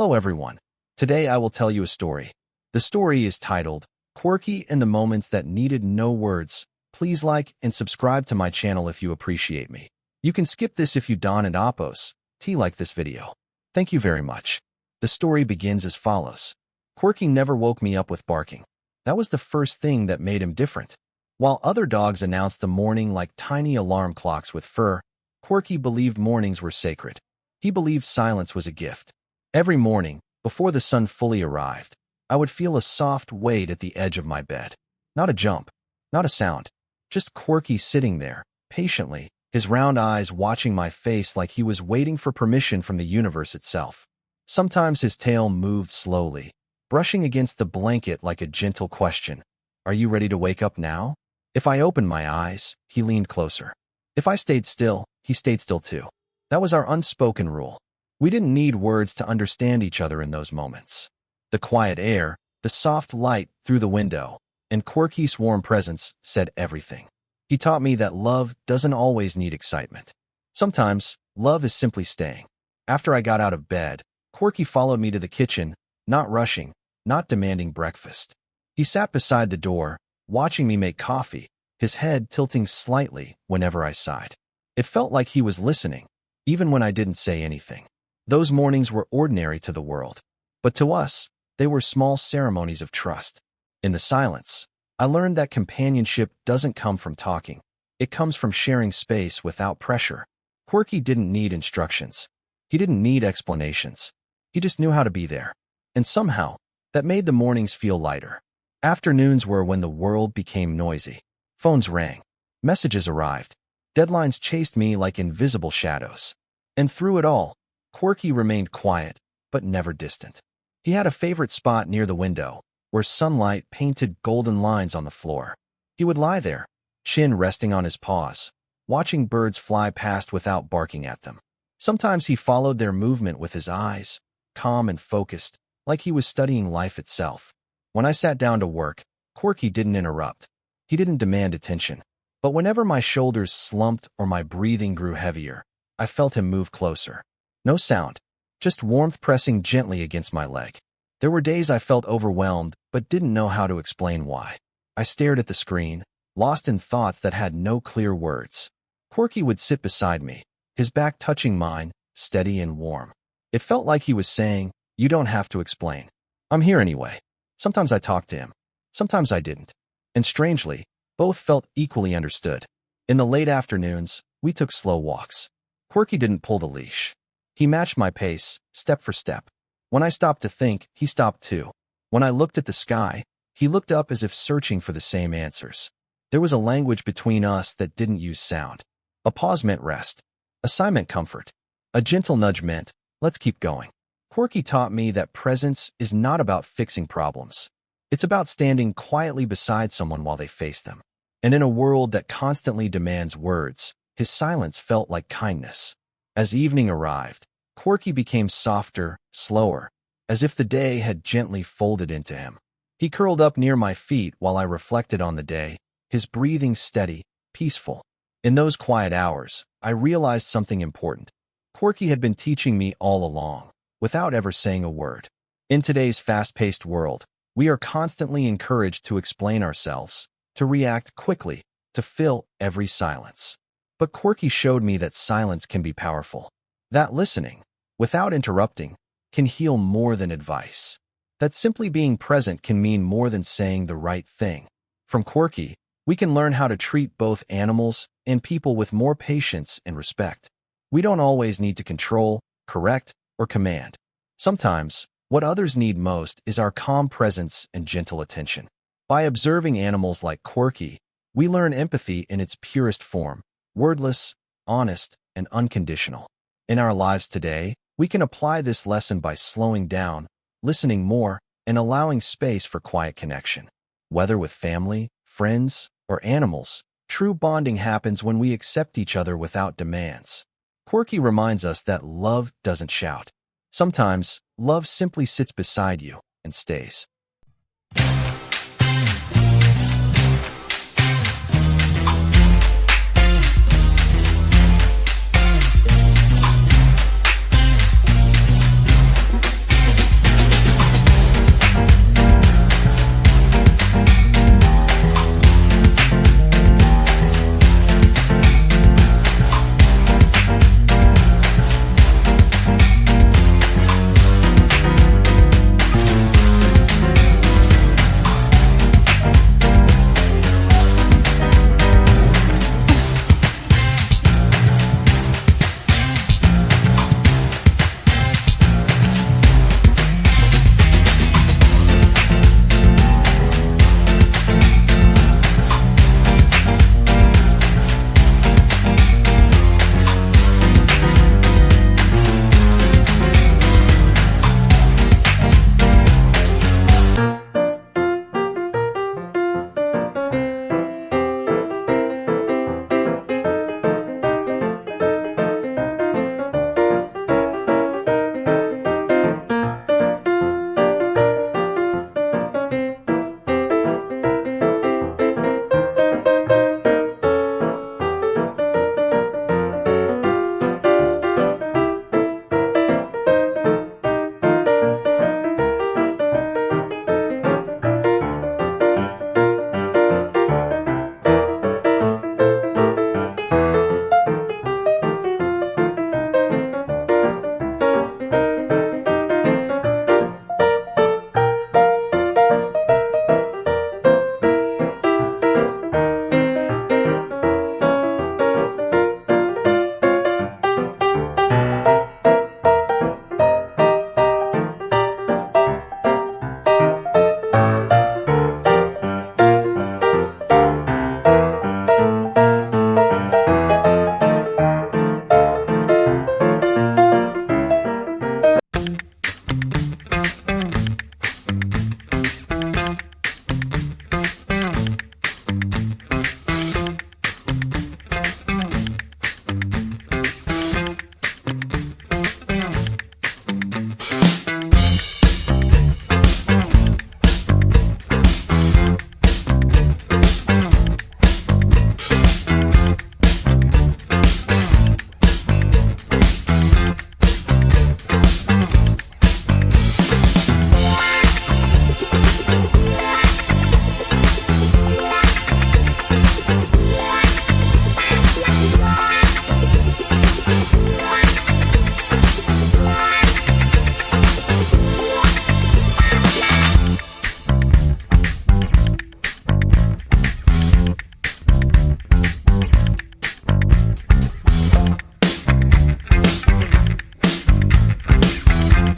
Hello everyone. Today I will tell you a story. The story is titled, Quirky in the Moments That Needed No Words. Please like and subscribe to my channel if you appreciate me. You can skip this if you don't and oppose. Like this video. Thank you very much. The story begins as follows. Quirky never woke me up with barking. That was the first thing that made him different. While other dogs announced the morning like tiny alarm clocks with fur, Quirky believed mornings were sacred. He believed silence was a gift. Every morning, before the sun fully arrived, I would feel a soft weight at the edge of my bed. Not a jump, not a sound, just Quirky sitting there, patiently, his round eyes watching my face like he was waiting for permission from the universe itself. Sometimes his tail moved slowly, brushing against the blanket like a gentle question. Are you ready to wake up now? If I opened my eyes, he leaned closer. If I stayed still, he stayed still too. That was our unspoken rule. We didn't need words to understand each other in those moments. The quiet air, the soft light through the window, and Quirky's warm presence said everything. He taught me that love doesn't always need excitement. Sometimes, love is simply staying. After I got out of bed, Quirky followed me to the kitchen, not rushing, not demanding breakfast. He sat beside the door, watching me make coffee, his head tilting slightly whenever I sighed. It felt like he was listening, even when I didn't say anything. Those mornings were ordinary to the world, but to us, they were small ceremonies of trust. In the silence, I learned that companionship doesn't come from talking. It comes from sharing space without pressure. Quirky didn't need instructions. He didn't need explanations. He just knew how to be there. And somehow, that made the mornings feel lighter. Afternoons were when the world became noisy. Phones rang. Messages arrived. Deadlines chased me like invisible shadows. And through it all, Quirky remained quiet, but never distant. He had a favorite spot near the window, where sunlight painted golden lines on the floor. He would lie there, chin resting on his paws, watching birds fly past without barking at them. Sometimes he followed their movement with his eyes, calm and focused, like he was studying life itself. When I sat down to work, Quirky didn't interrupt. He didn't demand attention. But whenever my shoulders slumped or my breathing grew heavier, I felt him move closer. No sound, just warmth pressing gently against my leg. There were days I felt overwhelmed but didn't know how to explain why. I stared at the screen, lost in thoughts that had no clear words. Quirky would sit beside me, his back touching mine, steady and warm. It felt like he was saying, "You don't have to explain. I'm here anyway." Sometimes I talked to him. Sometimes I didn't. And strangely, both felt equally understood. In the late afternoons, we took slow walks. Quirky didn't pull the leash. He matched my pace, step for step. When I stopped to think, he stopped too. When I looked at the sky, he looked up as if searching for the same answers. There was a language between us that didn't use sound. A pause meant rest. A sigh meant comfort. A gentle nudge meant, let's keep going. Quirky taught me that presence is not about fixing problems. It's about standing quietly beside someone while they face them. And in a world that constantly demands words, his silence felt like kindness. As evening arrived, Quirky became softer, slower, as if the day had gently folded into him. He curled up near my feet while I reflected on the day, his breathing steady, peaceful. In those quiet hours, I realized something important. Quirky had been teaching me all along, without ever saying a word. In today's fast-paced world, we are constantly encouraged to explain ourselves, to react quickly, to fill every silence. But Quirky showed me that silence can be powerful. That listening, without interrupting, can heal more than advice. That simply being present can mean more than saying the right thing. From Quirky, we can learn how to treat both animals and people with more patience and respect. We don't always need to control, correct, or command. Sometimes, what others need most is our calm presence and gentle attention. By observing animals like Quirky, we learn empathy in its purest form, wordless, honest, and unconditional. In our lives today, we can apply this lesson by slowing down, listening more, and allowing space for quiet connection. Whether with family, friends, or animals, true bonding happens when we accept each other without demands. Quirky reminds us that love doesn't shout. Sometimes, love simply sits beside you and stays.